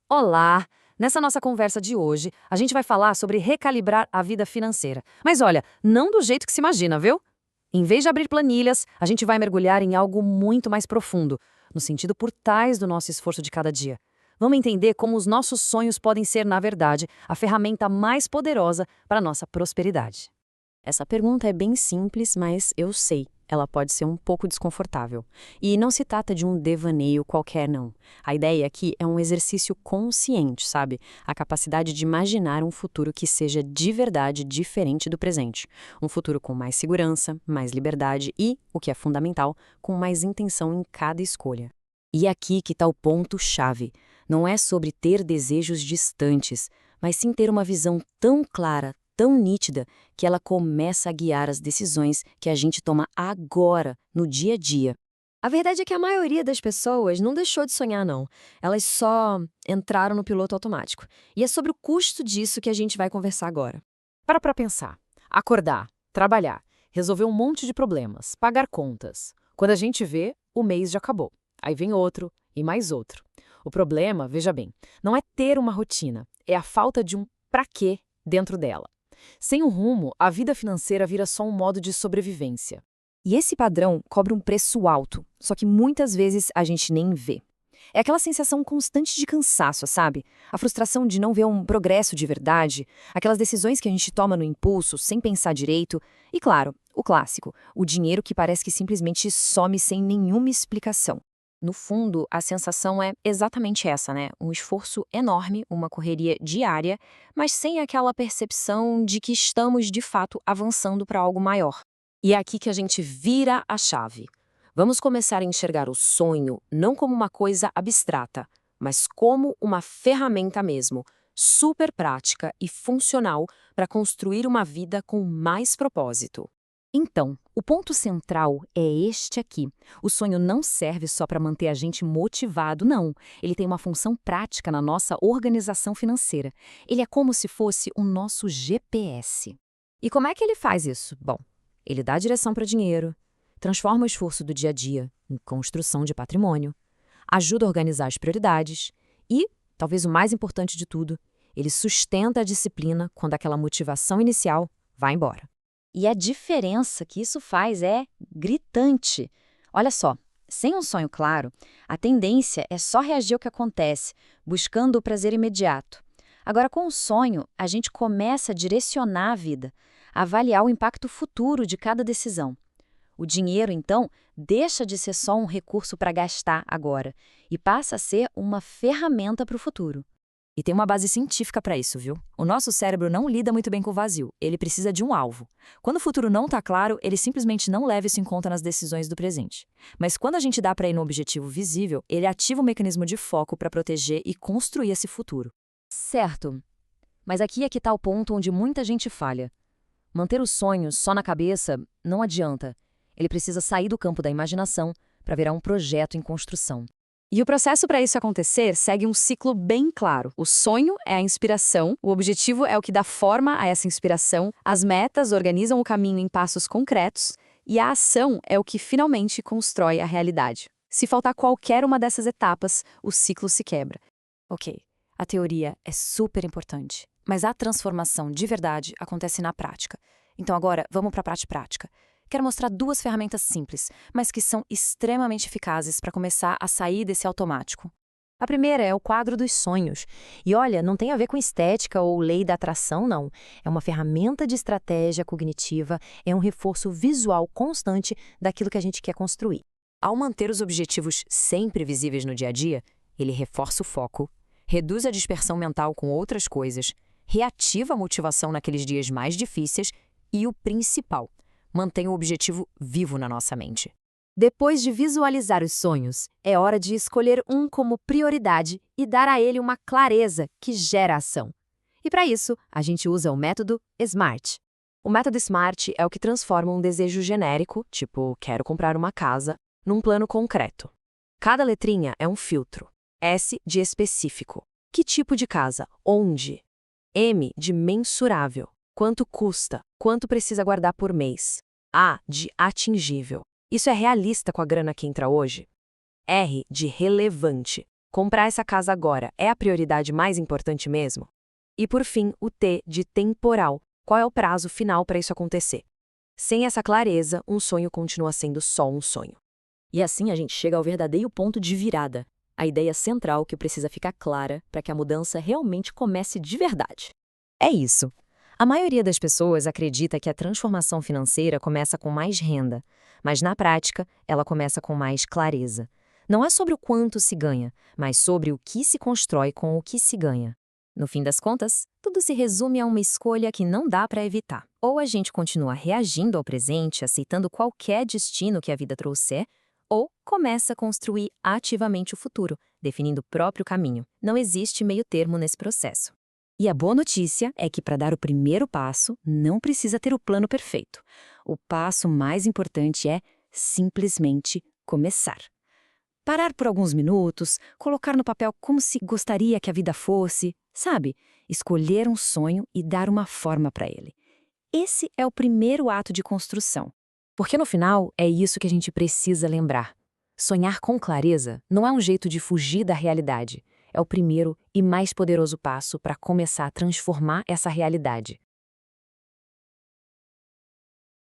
Olá! Nessa nossa conversa de hoje, a gente vai falar sobre recalibrar a vida financeira. Mas olha, não do jeito que se imagina, viu? Em vez de abrir planilhas, a gente vai mergulhar em algo muito mais profundo, no sentido por trás do nosso esforço de cada dia. Vamos entender como os nossos sonhos podem ser, na verdade, a ferramenta mais poderosa para a nossa prosperidade. Essa pergunta é bem simples, mas eu sei, ela pode ser um pouco desconfortável. E não se trata de um devaneio qualquer, não. A ideia aqui é um exercício consciente, sabe? A capacidade de imaginar um futuro que seja de verdade diferente do presente. Um futuro com mais segurança, mais liberdade e, o que é fundamental, com mais intenção em cada escolha. E aqui que está o ponto-chave. Não é sobre ter desejos distantes, mas sim ter uma visão tão clara, tão nítida, que ela começa a guiar as decisões que a gente toma agora, no dia a dia. A verdade é que a maioria das pessoas não deixou de sonhar, não. Elas só entraram no piloto automático. E é sobre o custo disso que a gente vai conversar agora. Para pensar, acordar, trabalhar, resolver um monte de problemas, pagar contas. Quando a gente vê, o mês já acabou. Aí vem outro e mais outro. O problema, veja bem, não é ter uma rotina, é a falta de um pra quê dentro dela. Sem um rumo, a vida financeira vira só um modo de sobrevivência. E esse padrão cobra um preço alto, só que muitas vezes a gente nem vê. É aquela sensação constante de cansaço, sabe? A frustração de não ver um progresso de verdade, aquelas decisões que a gente toma no impulso, sem pensar direito. E claro, o clássico, o dinheiro que parece que simplesmente some sem nenhuma explicação. No fundo, a sensação é exatamente essa, né? Um esforço enorme, uma correria diária, mas sem aquela percepção de que estamos, de fato, avançando para algo maior. E é aqui que a gente vira a chave. Vamos começar a enxergar o sonho não como uma coisa abstrata, mas como uma ferramenta mesmo, super prática e funcional para construir uma vida com mais propósito. Então, o ponto central é este aqui. O sonho não serve só para manter a gente motivado, não. Ele tem uma função prática na nossa organização financeira. Ele é como se fosse o nosso GPS. E como é que ele faz isso? Bom, ele dá direção para dinheiro, transforma o esforço do dia a dia em construção de patrimônio, ajuda a organizar as prioridades e, talvez o mais importante de tudo, ele sustenta a disciplina quando aquela motivação inicial vai embora. E a diferença que isso faz é gritante. Olha só, sem um sonho claro, a tendência é só reagir ao que acontece, buscando o prazer imediato. Agora, com o sonho, a gente começa a direcionar a vida, a avaliar o impacto futuro de cada decisão. O dinheiro, então, deixa de ser só um recurso para gastar agora e passa a ser uma ferramenta para o futuro. E tem uma base científica para isso, viu? O nosso cérebro não lida muito bem com o vazio, ele precisa de um alvo. Quando o futuro não está claro, ele simplesmente não leva isso em conta nas decisões do presente. Mas quando a gente dá para ir no objetivo visível, ele ativa o mecanismo de foco para proteger e construir esse futuro. Certo. Mas aqui é que está o ponto onde muita gente falha. Manter os sonhos só na cabeça não adianta. Ele precisa sair do campo da imaginação para virar um projeto em construção. E o processo para isso acontecer segue um ciclo bem claro. O sonho é a inspiração, o objetivo é o que dá forma a essa inspiração, as metas organizam o caminho em passos concretos e a ação é o que finalmente constrói a realidade. Se faltar qualquer uma dessas etapas, o ciclo se quebra. Ok, a teoria é super importante, mas a transformação de verdade acontece na prática. Então agora, vamos para a parte prática. Quero mostrar duas ferramentas simples, mas que são extremamente eficazes para começar a sair desse automático. A primeira é o quadro dos sonhos. E olha, não tem a ver com estética ou lei da atração, não. É uma ferramenta de estratégia cognitiva, é um reforço visual constante daquilo que a gente quer construir. Ao manter os objetivos sempre visíveis no dia a dia, ele reforça o foco, reduz a dispersão mental com outras coisas, reativa a motivação naqueles dias mais difíceis e, o principal, mantém o objetivo vivo na nossa mente. Depois de visualizar os sonhos, é hora de escolher um como prioridade e dar a ele uma clareza que gera ação. E para isso, a gente usa o método SMART. O método SMART é o que transforma um desejo genérico, tipo quero comprar uma casa, num plano concreto. Cada letrinha é um filtro. S de específico. Que tipo de casa? Onde? M de mensurável. Quanto custa? Quanto precisa guardar por mês? A de atingível. Isso é realista com a grana que entra hoje? R de relevante. Comprar essa casa agora é a prioridade mais importante mesmo? E por fim, o T de temporal. Qual é o prazo final para isso acontecer? Sem essa clareza, um sonho continua sendo só um sonho. E assim a gente chega ao verdadeiro ponto de virada, a ideia central que precisa ficar clara para que a mudança realmente comece de verdade. É isso. A maioria das pessoas acredita que a transformação financeira começa com mais renda, mas na prática, ela começa com mais clareza. Não é sobre o quanto se ganha, mas sobre o que se constrói com o que se ganha. No fim das contas, tudo se resume a uma escolha que não dá para evitar. Ou a gente continua reagindo ao presente, aceitando qualquer destino que a vida trouxer, ou começa a construir ativamente o futuro, definindo o próprio caminho. Não existe meio termo nesse processo. E a boa notícia é que para dar o primeiro passo, não precisa ter o plano perfeito. O passo mais importante é simplesmente começar. Parar por alguns minutos, colocar no papel como se gostaria que a vida fosse, sabe? Escolher um sonho e dar uma forma para ele. Esse é o primeiro ato de construção. Porque no final, é isso que a gente precisa lembrar. Sonhar com clareza não é um jeito de fugir da realidade. É o primeiro e mais poderoso passo para começar a transformar essa realidade.